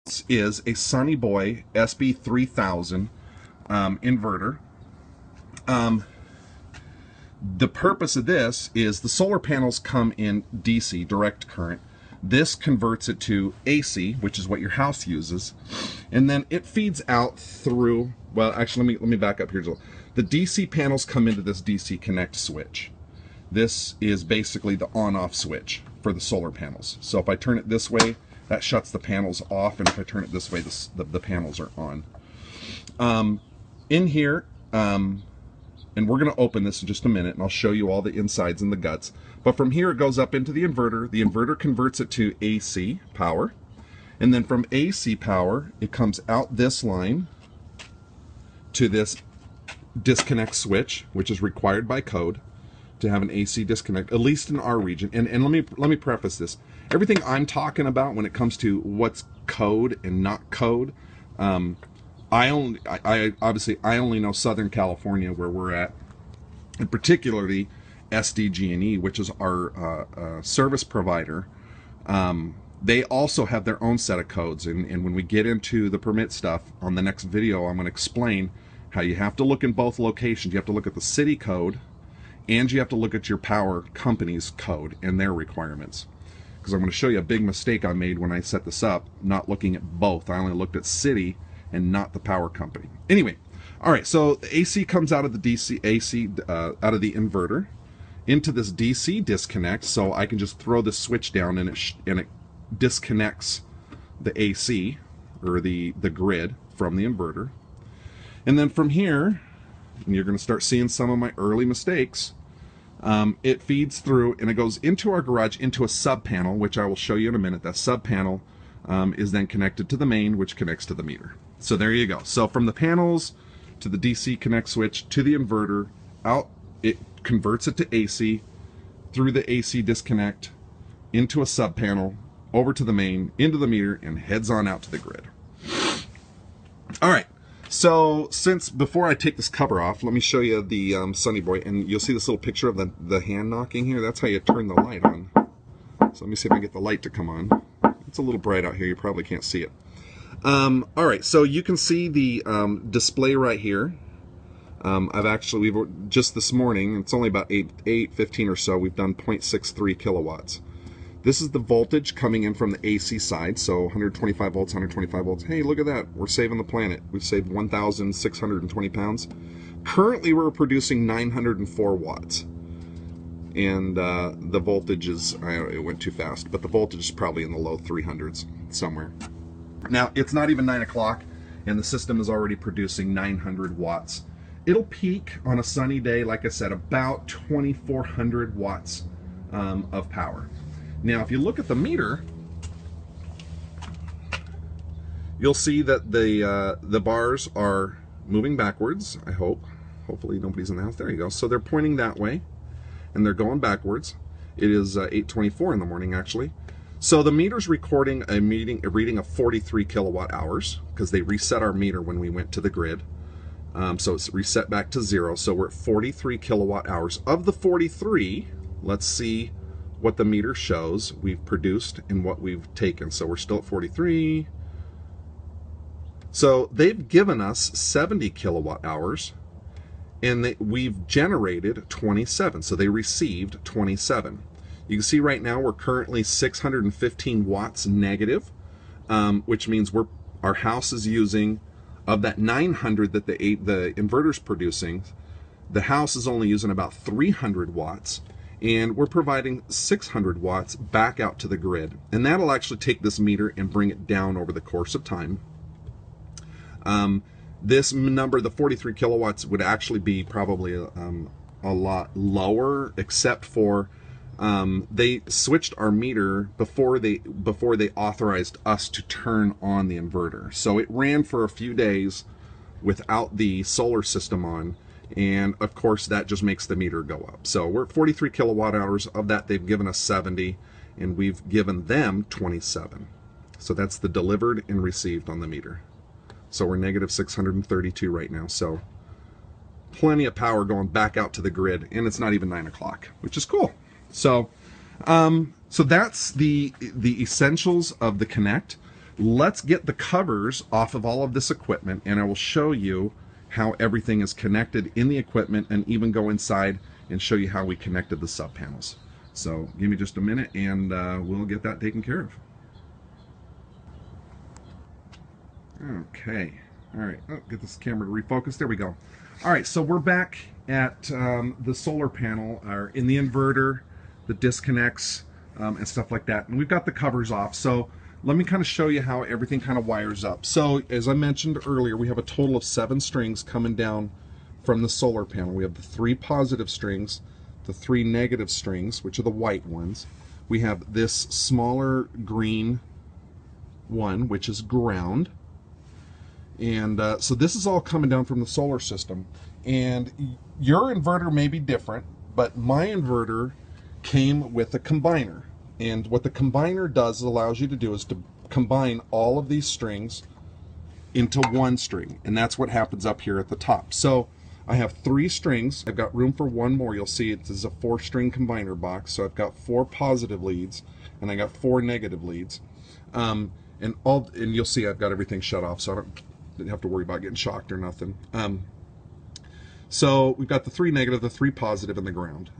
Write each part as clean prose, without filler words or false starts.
This is a Sonyboy SB3000 inverter. The purpose of this is the solar panels come in DC, direct current. This converts it to AC, which is what your house uses, and then it feeds out through, well, actually, let me back up here. The DC panels come into this DC connect switch. This is basically the on-off switch for the solar panels. So if I turn it this way, that shuts the panels off, and if I turn it this way, the panels are on. In here, and we're going to open this in just a minute, and I'll show you all the insides and the guts. But from here, it goes up into the inverter. The inverter converts it to AC power, and then from AC power, it comes out this line to this disconnect switch, which is required by code to have an AC disconnect, at least in our region. And let me preface this. Everything I'm talking about when it comes to what's code and not code, I only know Southern California, where we're at, and particularly SDG&E, which is our service provider. They also have their own set of codes, and when we get into the permit stuff on the next video, I'm going to explain how you have to look in both locations. You have to look at the city code, and you have to look at your power company's code and their requirements. Because I'm going to show you a big mistake I made when I set this up, not looking at both. I only looked at city and not the power company. Anyway, all right, so the AC comes out of the out of the inverter into this DC disconnect, so I can just throw this switch down and it disconnects the AC, or the grid, from the inverter. And then from here, and you're going to start seeing some of my early mistakes, it feeds through and it goes into our garage, into a sub panel, which I will show you in a minute. That sub panel is then connected to the main, which connects to the meter. So there you go. So from the panels to the DC connect switch to the inverter, out, it converts it to AC, through the AC disconnect, into a sub panel, over to the main, into the meter, and heads on out to the grid. All right. So, before I take this cover off, let me show you the Sonyboy, and you'll see this little picture of the hand knocking here. That's how you turn the light on. So let me see if I can get the light to come on. It's a little bright out here. You probably can't see it. All right, so you can see the display right here. We've just this morning, it's only about 8:15 or so, we've done 0.63 kilowatts. This is the voltage coming in from the AC side, so 125 volts, 125 volts. Hey, look at that. We're saving the planet. We've saved 1,620 pounds. Currently, we're producing 904 watts. And the voltage is, it went too fast, but the voltage is probably in the low 300s somewhere. Now, it's not even 9 o'clock, and the system is already producing 900 watts. It'll peak on a sunny day, like I said, about 2,400 watts of power. Now, if you look at the meter, you'll see that the bars are moving backwards, I hope. Hopefully nobody's in the house. There you go. So they're pointing that way, and they're going backwards. It is 8:24 in the morning, actually. So the meter's recording a reading of 43 kilowatt hours, because they reset our meter when we went to the grid. So it's reset back to 0. So we're at 43 kilowatt hours. Of the 43, let's see what the meter shows we've produced and what we've taken. So we're still at 43. So they've given us 70 kilowatt hours, and we've generated 27. So they received 27. You can see right now we're currently 615 watts negative, which means our house is using, of that 900 that the inverter's producing, the house is only using about 300 watts. And we're providing 600 watts back out to the grid. And that'll actually take this meter and bring it down over the course of time. This number, the 43 kilowatts, would actually be probably a lot lower, except for they switched our meter before they authorized us to turn on the inverter. So it ran for a few days without the solar system on. And of course that just makes the meter go up. So we're at 43 kilowatt hours. Of that, they've given us 70, and we've given them 27. So that's the delivered and received on the meter. So we're negative 632 right now. So plenty of power going back out to the grid, and it's not even 9 o'clock, which is cool. So So that's the essentials of the Connect. Let's get the covers off of all of this equipment, and I will show you how everything is connected in the equipment, and even go inside and show you how we connected the sub panels. So give me just a minute and we'll get that taken care of. Okay, all right, get this camera to refocus. There we go. All right, so we're back at the solar panel, or in the inverter, the disconnects and stuff like that, and we've got the covers off. So let me kind of show you how everything kind of wires up. So as I mentioned earlier, we have a total of 7 strings coming down from the solar panel. We have the 3 positive strings, the 3 negative strings, which are the white ones. We have this smaller green one, which is ground. And so this is all coming down from the solar system. And your inverter may be different, but my inverter came with a combiner. And what the combiner does, allows you to do, is to combine all of these strings into one string. And that's what happens up here at the top. So I have 3 strings. I've got room for 1 more. You'll see it is a 4-string combiner box. So I've got 4 positive leads, and I got 4 negative leads. And you'll see I've got everything shut off, so I didn't have to worry about getting shocked or nothing. So we've got the 3 negative, the 3 positive, and the ground.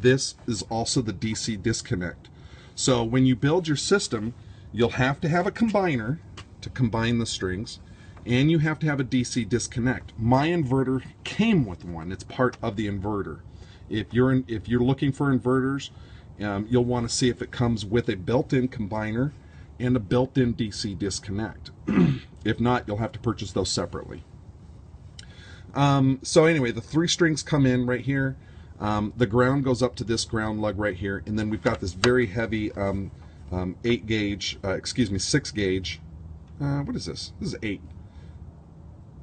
This is also the DC disconnect. So when you build your system, you'll have to have a combiner to combine the strings, and you have to have a DC disconnect. My inverter came with one. It's part of the inverter. If you're looking for inverters, you'll want to see if it comes with a built-in combiner and a built-in DC disconnect. If not, you'll have to purchase those separately. So anyway, the 3 strings come in right here. The ground goes up to this ground lug right here, and then we've got this very heavy 6 gauge. What is this? This is 8.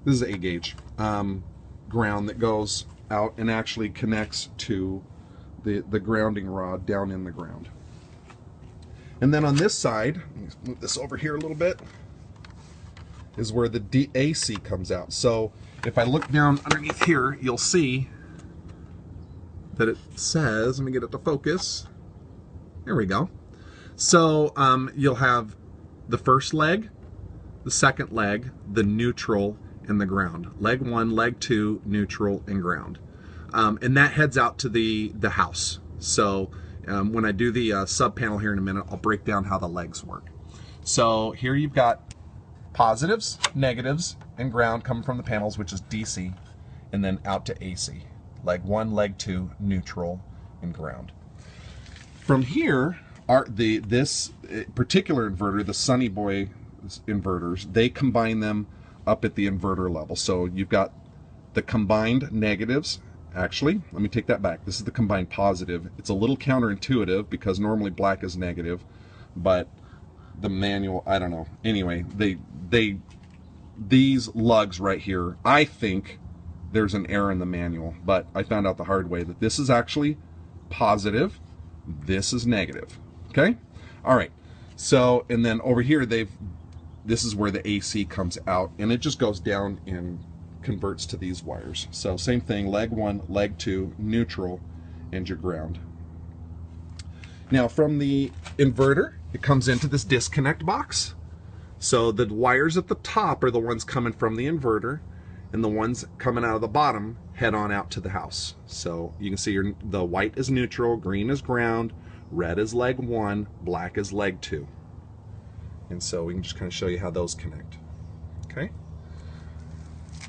This is 8 gauge ground that goes out and actually connects to the grounding rod down in the ground. And then on this side, let me move this over here a little bit, is where the AC comes out. So if I look down underneath here, you'll see that it says, let me get it to focus. There we go. So you'll have the first leg, the second leg, the neutral, and the ground. Leg 1, leg 2, neutral, and ground. And that heads out to the house. So when I do the sub panel here in a minute, I'll break down how the legs work. So here you've got positives, negatives, and ground coming from the panels, which is DC, and then out to AC. Leg 1, leg 2, neutral, and ground. From here, this particular inverter, the Sonyboy inverters, they combine them up at the inverter level. So you've got the combined negatives. Actually, let me take that back. This is the combined positive. It's a little counterintuitive because normally black is negative, but the manual, I don't know. Anyway, these lugs right here, I think there's an error in the manual, but I found out the hard way that this is actually positive, this is negative. Okay? All right. So, and then over here, this is where the AC comes out, and it just goes down and converts to these wires. So same thing, leg 1, leg 2, neutral, and your ground. Now from the inverter, it comes into this disconnect box. So the wires at the top are the ones coming from the inverter, and the ones coming out of the bottom head on out to the house. So you can see the white is neutral, green is ground, red is leg 1, black is leg 2. And so we can just kind of show you how those connect. Okay?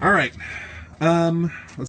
All right. Let's